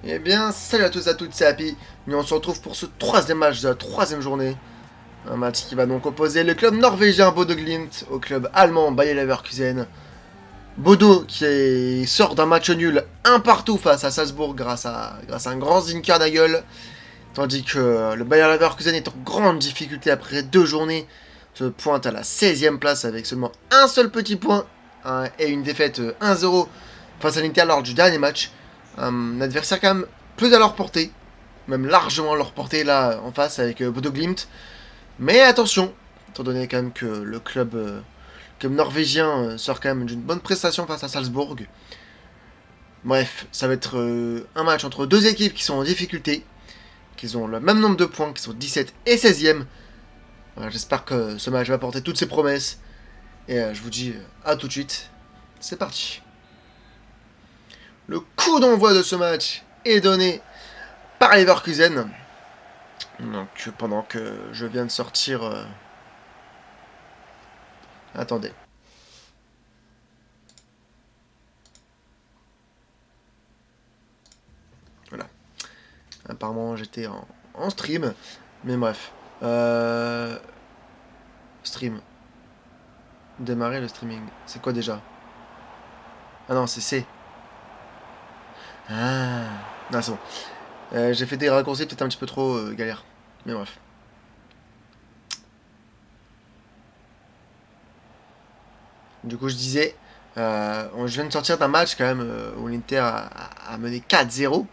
Eh bien, salut à tous et à toutes, c'est Happy. Et on se retrouve pour ce troisième match de la troisième journée. Un match qui va donc opposer le club norvégien Bodo Glimt au club allemand Bayer Leverkusen. Bodo qui sort d'un match nul un partout face à Salzbourg grâce à un grand Zinkernagel. Tandis que le Bayer Leverkusen est en grande difficulté après 2 journées. Se pointe à la 16e place avec seulement un seul petit point et une défaite 1-0 face à l'Inter lors du dernier match. Un adversaire quand même plus à leur portée, même largement à leur portée là en face avec Bodo Glimt. Mais attention, étant donné quand même que le club norvégien sort quand même d'une bonne prestation face à Salzbourg. Bref, ça va être un match entre deux équipes qui sont en difficulté, qui ont le même nombre de points, qui sont 17 et 16e. Voilà, j'espère que ce match va porter toutes ses promesses. Et je vous dis à tout de suite. C'est parti. Le coup d'envoi de ce match est donné par Leverkusen. Donc pendant que je viens de sortir... Attendez. Voilà. Apparemment j'étais en stream. Mais bref. Stream. Démarrer le streaming. C'est quoi déjà? Ah non, c'est C. Ah. Non, c'est bon. J'ai fait des raccourcis peut-être un petit peu trop galère. Mais bref. Du coup, je disais, je viens de sortir d'un match quand même où l'Inter a mené 4-0. On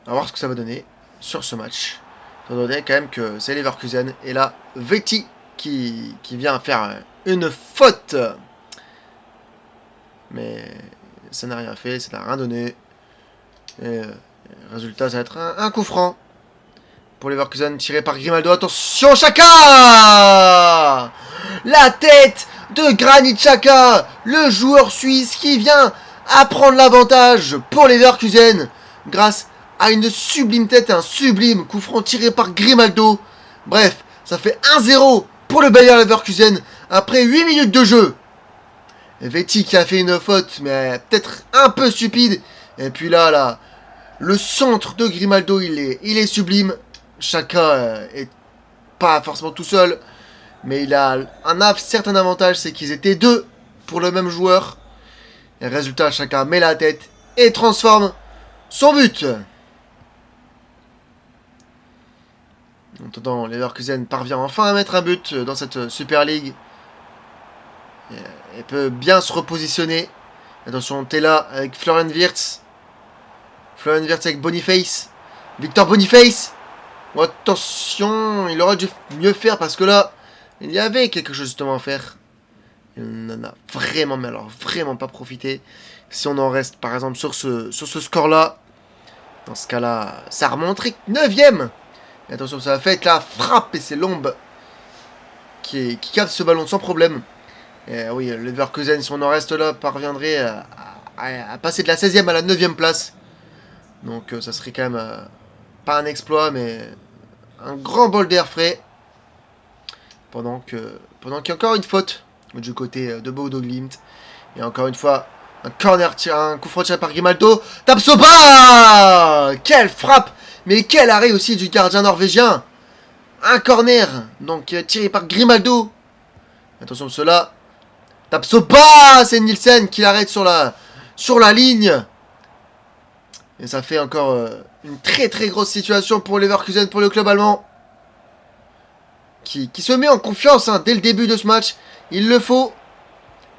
va voir ce que ça va donner sur ce match. Ça va donner quand même que c'est Leverkusen. Et là, Vetti qui vient faire une faute. Mais ça n'a rien fait, ça n'a rien donné. Et résultat, ça va être un coup franc pour Leverkusen tiré par Grimaldo. Attention, Xhaka! La tête de Granit Xhaka, le joueur suisse qui vient à prendre l'avantage pour Leverkusen grâce à une sublime tête et un sublime coup franc tiré par Grimaldo. Bref, ça fait 1-0 pour le Bayer Leverkusen après 8 minutes de jeu. Vetti qui a fait une faute, mais peut-être un peu stupide. Et puis là, le centre de Grimaldo, il est sublime. Xhaka est pas forcément tout seul, mais il a un certain avantage, c'est qu'ils étaient deux pour le même joueur. Et résultat, Xhaka met la tête et transforme son but. En attendant, Leverkusen parvient enfin à mettre un but dans cette Super League. Et peut bien se repositionner. Attention, Tella avec Florian Wirtz. Florian Wirtz avec Boniface. Victor Boniface. Oh, attention, il aurait dû mieux faire parce que là, il y avait quelque chose justement à faire. Il n'en a vraiment, mais alors vraiment pas profité. Si on en reste par exemple sur ce score-là, dans ce cas-là, ça remonterait 9ème. Et attention, ça va faire la frappe et c'est Lombe qui capte ce ballon sans problème. Et oui, le Leverkusen, si on en reste là, parviendrait à passer de la 16ème à la 9ème place. Donc ça serait quand même pas un exploit, mais un grand bol d'air frais. Pendant qu'il y a encore une faute du côté de Bodo Glimt. Et encore une fois, un coup franc tiré par Grimaldo. Tapsoba! Quelle frappe! Mais quel arrêt aussi du gardien norvégien! Un corner, donc tiré par Grimaldo. Attention, cela. Tapsoba! C'est Nielsen qui l'arrête sur la ligne. Et ça fait encore une très très grosse situation pour Leverkusen, pour le club allemand. Qui se met en confiance dès le début de ce match. Il le faut.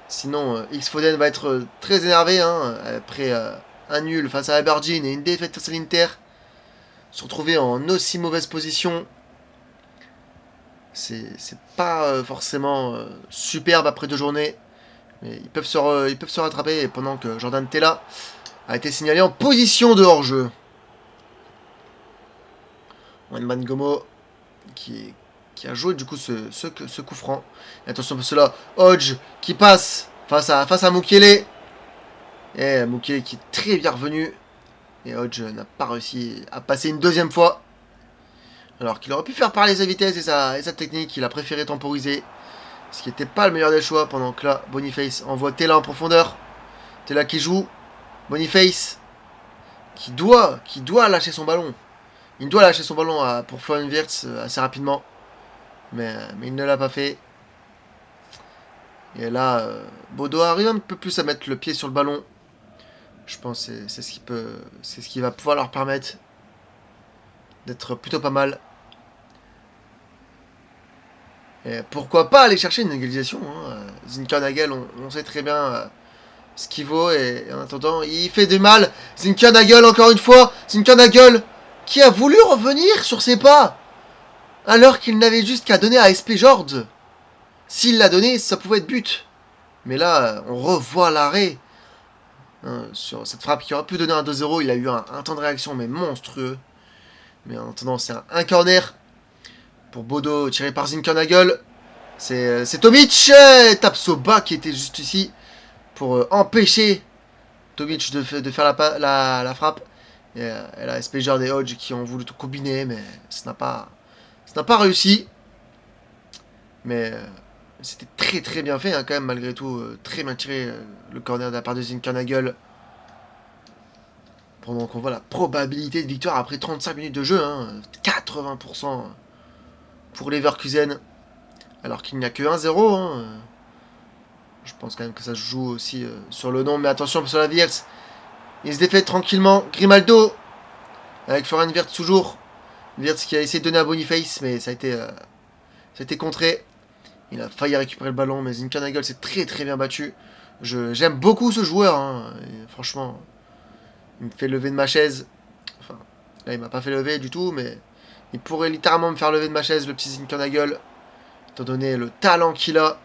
Sinon, X-Foden va être très énervé après un nul face à Aberdeen et une défaite face à l'Inter. Se retrouver en aussi mauvaise position, c'est pas forcément superbe après 2 journées. Mais ils peuvent se rattraper. Et pendant que Jordan Tella a été signalé en position de hors-jeu. Wanman Gomo qui a joué du coup ce coup franc. Et attention pour cela, Hodge qui passe face à Mukiele. Et Mukiele qui est très bien revenu. Et Hodge n'a pas réussi à passer une deuxième fois. Alors qu'il aurait pu faire parler sa vitesse et sa technique, il a préféré temporiser. Ce qui n'était pas le meilleur des choix pendant que là, Boniface envoie Tella en profondeur. Tella qui joue. Boniface doit lâcher son ballon. Il doit lâcher son ballon pour Florian Wirtz assez rapidement. Mais il ne l'a pas fait. Et là, Bodo arrive un peu plus à mettre le pied sur le ballon. Je pense que c'est ce qui va pouvoir leur permettre d'être plutôt pas mal. Et pourquoi pas aller chercher une égalisation, hein. Zinkernagel, on sait très bien ce qu'il vaut. Et en attendant, il fait du mal. Zinkernagel, encore une fois. Zinkernagel qui a voulu revenir sur ses pas. Alors qu'il n'avait juste qu'à donner à SP Jord. S'il l'a donné, ça pouvait être but. Mais là, on revoit l'arrêt. Hein, sur cette frappe qui aurait pu donner un 2-0. Il a eu un temps de réaction, mais monstrueux. Mais en attendant, c'est un corner pour Bodo, tiré par Zinkernagel. C'est Tomic. Tapsoba qui était juste ici pour empêcher Tomic de faire la frappe. Et là, SP Jord et Hodge qui ont voulu tout combiner, mais ça n'a pas réussi. Mais c'était très très bien fait, hein, quand même, malgré tout. Très bien tiré le corner de la part de Zinkernagel. Pendant qu'on voit la probabilité de victoire après 35 minutes de jeu, hein, 80% pour Leverkusen. Alors qu'il n'y a que 1-0. Hein. Je pense quand même que ça se joue aussi sur le nom. Mais attention sur la Wirtz. Il se défait tranquillement. Grimaldo. Avec Florian Wirtz toujours. Wirtz qui a essayé de donner à Boniface. Mais ça a été contré. Il a failli récupérer le ballon. Mais Zinkernagel s'est très très bien battu. J'aime beaucoup ce joueur. Hein. Et franchement, il me fait lever de ma chaise. Enfin, là il m'a pas fait lever du tout. Mais il pourrait littéralement me faire lever de ma chaise, le petit Zinkernagel. Étant donné le talent qu'il a.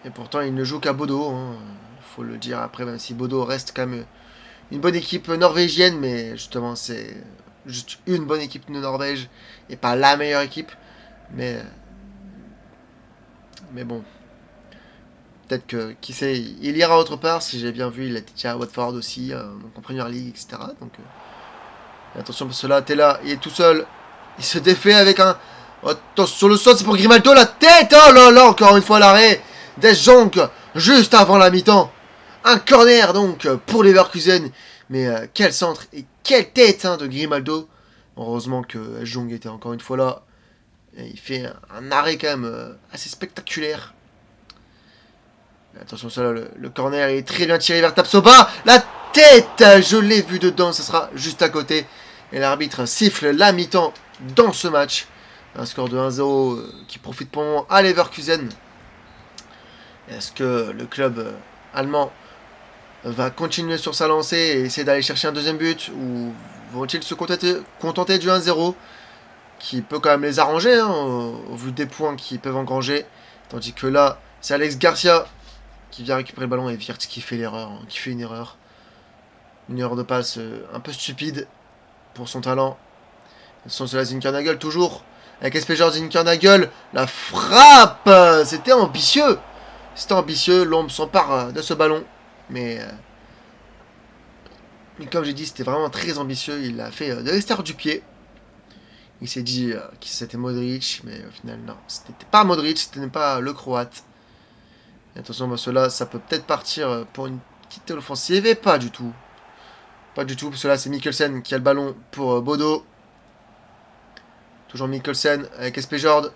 Et pourtant, il ne joue qu'à Bodo. Hein. Faut le dire après, même si Bodo reste quand même une bonne équipe norvégienne. Mais justement, c'est juste une bonne équipe de Norvège. Et pas la meilleure équipe. Mais bon. Peut-être que, qui sait, il ira autre part. Si j'ai bien vu, il était déjà à Watford aussi. Donc en Premier League, etc. Donc attention, parce que là, t'es là, il est tout seul. Il se défait avec un... Attention, sur le sol, c'est pour Grimaldo, la tête. Oh là là, encore une fois l'arrêt Des Jong, juste avant la mi-temps. Un corner donc pour Leverkusen. Mais quel centre et quelle tête, hein, de Grimaldo. Heureusement que Jong était encore une fois là. Et il fait un arrêt quand même assez spectaculaire. Attention, ça là, le corner est très bien tiré vers Tapsoba. La tête, je l'ai vu dedans, ça sera juste à côté. Et l'arbitre siffle la mi-temps dans ce match. Un score de 1-0 qui profite pour le moment à Leverkusen. Est-ce que le club allemand va continuer sur sa lancée et essayer d'aller chercher un deuxième but, ou vont-ils se contenter du 1-0 qui peut quand même les arranger, hein, au vu des points qu'ils peuvent engranger. Tandis que là, c'est Alex Garcia qui vient récupérer le ballon et Wirtz qui fait l'erreur, hein, qui fait une erreur. Une erreur de passe un peu stupide pour son talent. Attention, c'est la Zinkernagel toujours. Avec SP Jord, Zinkernagel, la frappe. C'était ambitieux. L'homme s'empare de ce ballon. Mais comme j'ai dit, c'était vraiment très ambitieux. Il l'a fait de l'extérieur du pied. Il s'est dit que c'était Modric. Mais au final, non. C'était pas Modric. C'était pas le Croate. Et attention, parce que là, ça peut peut-être partir pour une petite offensive. Et pas du tout. Pas du tout. Parce que là, c'est Mikkelsen qui a le ballon pour Bodo. Toujours Mikkelsen avec SP Jord.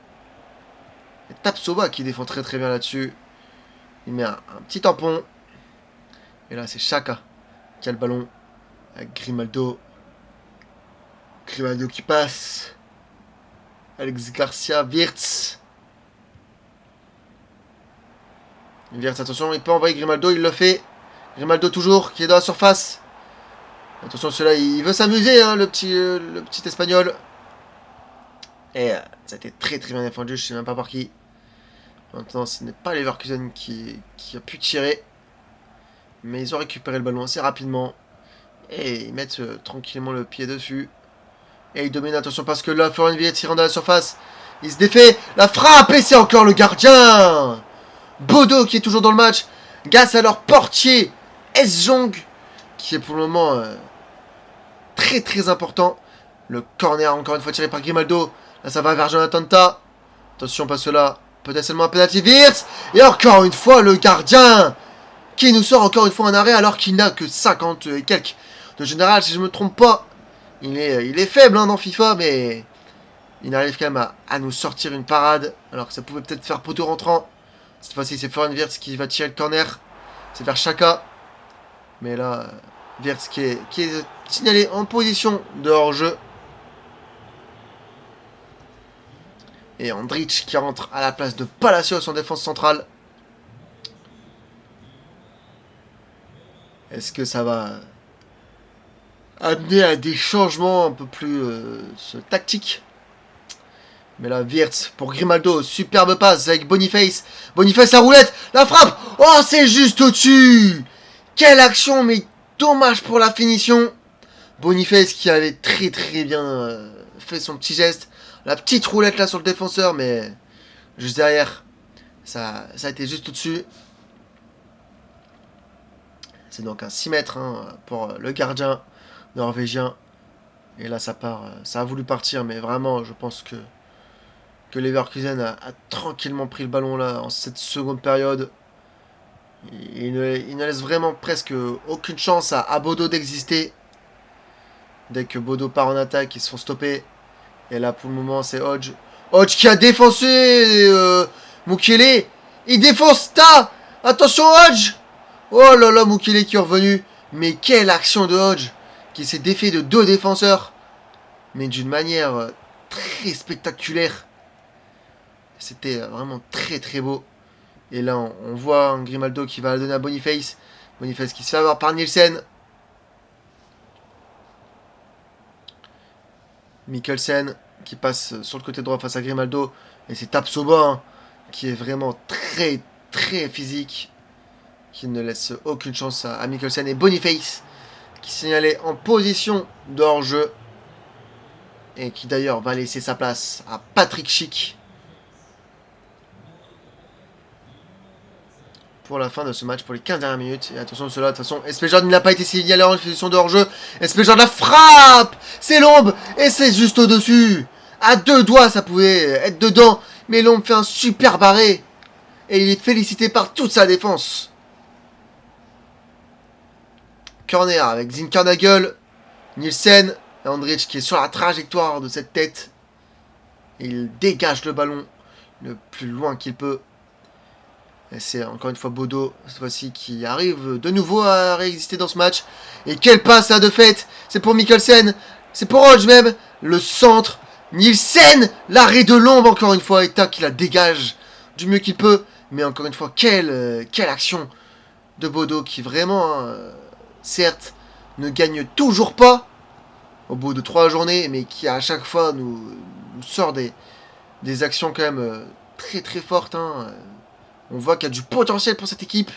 Et Tapsoba qui défend très très bien là-dessus. Il met un petit tampon. Et là, c'est Xhaka qui a le ballon. Avec Grimaldo. Grimaldo qui passe. Alex Garcia, Wirtz. Wirtz, attention, il peut envoyer Grimaldo, il le fait. Grimaldo toujours, qui est dans la surface. Attention, celui-là, il veut s'amuser, hein, le petit espagnol. Et ça a été très très bien défendu, je sais même pas par qui. Maintenant, ce n'est pas Leverkusen qui a pu tirer. Mais ils ont récupéré le ballon assez rapidement. Et ils mettent tranquillement le pied dessus. Et ils dominent, attention, parce que là, Florian Wirtz rentre dans la surface. Il se défait, la frappe, et c'est encore le gardien. Bodo qui est toujours dans le match. Grâce à leur portier, S-Jong, qui est pour le moment très très important. Le corner, encore une fois, tiré par Grimaldo. Là, ça va vers Jonathan Tah. Attention, parce que là, peut-être seulement un penalty. Wirtz. Et encore une fois, le gardien qui nous sort encore une fois un arrêt alors qu'il n'a que 50 et quelques de général, si je me trompe pas. Il est faible dans FIFA, mais il arrive quand même à nous sortir une parade, alors que ça pouvait peut-être faire poteau rentrant. Cette fois-ci, c'est Florian Wirtz qui va tirer le corner. C'est vers Xhaka. Mais là, Wirtz qui est signalé en position de hors-jeu. Et Andrich qui rentre à la place de Palacios en défense centrale. Est-ce que ça va amener à des changements un peu plus tactiques? Mais là, Wirtz pour Grimaldo, superbe passe avec Boniface. Boniface, la roulette, la frappe. Oh, c'est juste au-dessus. Quelle action, mais dommage pour la finition. Boniface qui avait très très bien fait son petit geste. La petite roulette là sur le défenseur, mais juste derrière, ça a été juste au-dessus. C'est donc un 6 mètres pour le gardien norvégien. Et là, ça part. Ça a voulu partir, mais vraiment, je pense que Leverkusen a tranquillement pris le ballon là en cette seconde période. Il ne laisse vraiment presque aucune chance à Bodo d'exister. Dès que Bodo part en attaque, ils se font stopper. Et là, pour le moment, c'est Hodge. Hodge qui a défoncé Mukiele. Il défonce Ta. Attention, Hodge. Oh là là, Mukiele qui est revenu. Mais quelle action de Hodge qui s'est défait de 2 défenseurs. Mais d'une manière très spectaculaire. C'était vraiment très très beau. Et là, on voit un Grimaldo qui va la donner à Boniface. Boniface qui se fait avoir par Nielsen. Mikkelsen qui passe sur le côté droit face à Grimaldo. Et c'est Tapsoba qui est vraiment très très physique. Qui ne laisse aucune chance à Mikkelsen. Et Boniface qui signalait en position de hors-jeu. Et qui d'ailleurs va laisser sa place à Patrick Schick. Pour la fin de ce match, pour les 15 dernières minutes. Et attention, cela, de toute façon, Espejord n'a pas été signalé en position de hors-jeu. Espejord la frappe. C'est l'ombre. Et c'est juste au-dessus. À 2 doigts, ça pouvait être dedans. Mais l'ombre fait un super barré. Et il est félicité par toute sa défense. Corner avec Zinkernagel, Nielsen et Andrich qui est sur la trajectoire de cette tête. Et il dégage le ballon le plus loin qu'il peut. Et c'est encore une fois Bodo, cette fois-ci, qui arrive de nouveau à réexister dans ce match. Et quelle passe là de fait. C'est pour Mikkelsen, c'est pour Hodge même. Le centre, Nielsen, l'arrêt de l'ombre encore une fois. Et tac, il la dégage du mieux qu'il peut. Mais encore une fois, quelle action de Bodo qui vraiment, certes, ne gagne toujours pas au bout de 3 journées. Mais qui à chaque fois nous sort des actions quand même très très fortes. On voit qu'il y a du potentiel pour cette équipe.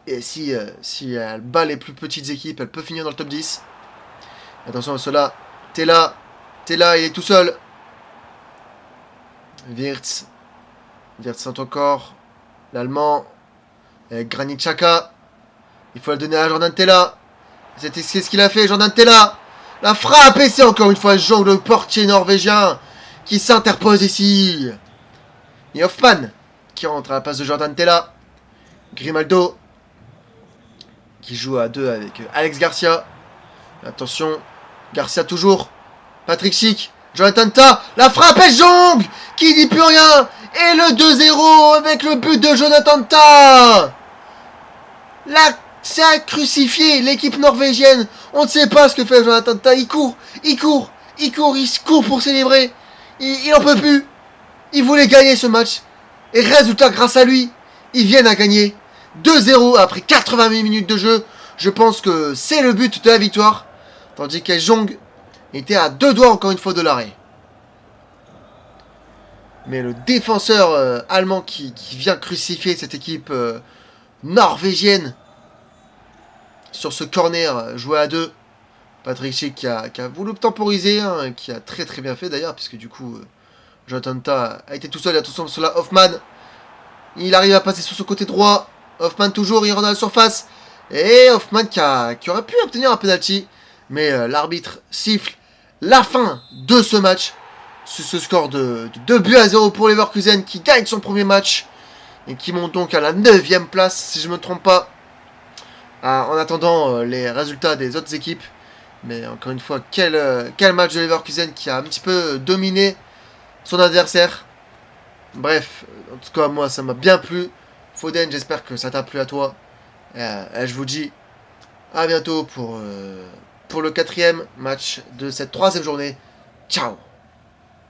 Et si elle bat les plus petites équipes, elle peut finir dans le top 10. Attention à cela. Tella, il est tout seul. Wirtz sent encore. L'Allemand. Granit Xhaka. Il faut la donner à Jordan Tella. C'est ce qu'il a fait, Jordan Tella. La frappe, et c'est encore une fois Jean le portier norvégien qui s'interpose ici. Et Hoffman qui rentre à la place de Jordan Tella. Grimaldo qui joue à 2 avec Alex Garcia. Attention, Garcia toujours. Patrick Schick, Jonathan Ta. La frappe est Jong qui dit plus rien. Et le 2-0 avec le but de Jonathan Ta. Ça a crucifié l'équipe norvégienne. On ne sait pas ce que fait Jonathan Ta. Il court pour célébrer. Il en peut plus. Il voulait gagner ce match. Et résultat, grâce à lui, ils viennent à gagner 2-0 après 88 minutes de jeu. Je pense que c'est le but de la victoire. Tandis que Jong était à 2 doigts encore une fois de l'arrêt. Mais le défenseur allemand qui vient crucifier cette équipe norvégienne sur ce corner joué à 2. Patrick Schick qui a voulu temporiser, qui a très très bien fait d'ailleurs, puisque du coup... Jonathan Ta a été tout seul, attention sur la Hoffman. Il arrive à passer sur ce côté droit. Hoffman toujours, il rentre dans la surface. Et Hoffman qui aurait pu obtenir un penalty. Mais l'arbitre siffle la fin de ce match. Ce score de 2-0 pour Leverkusen qui gagne son premier match. et qui monte donc à la 9e place, si je ne me trompe pas, en attendant les résultats des autres équipes. Mais encore une fois, quel match de Leverkusen qui a un petit peu dominé son adversaire. Bref, en tout cas, moi, ça m'a bien plu. Foden, j'espère que ça t'a plu à toi. Et je vous dis à bientôt pour le 4e match de cette 3e journée. Ciao!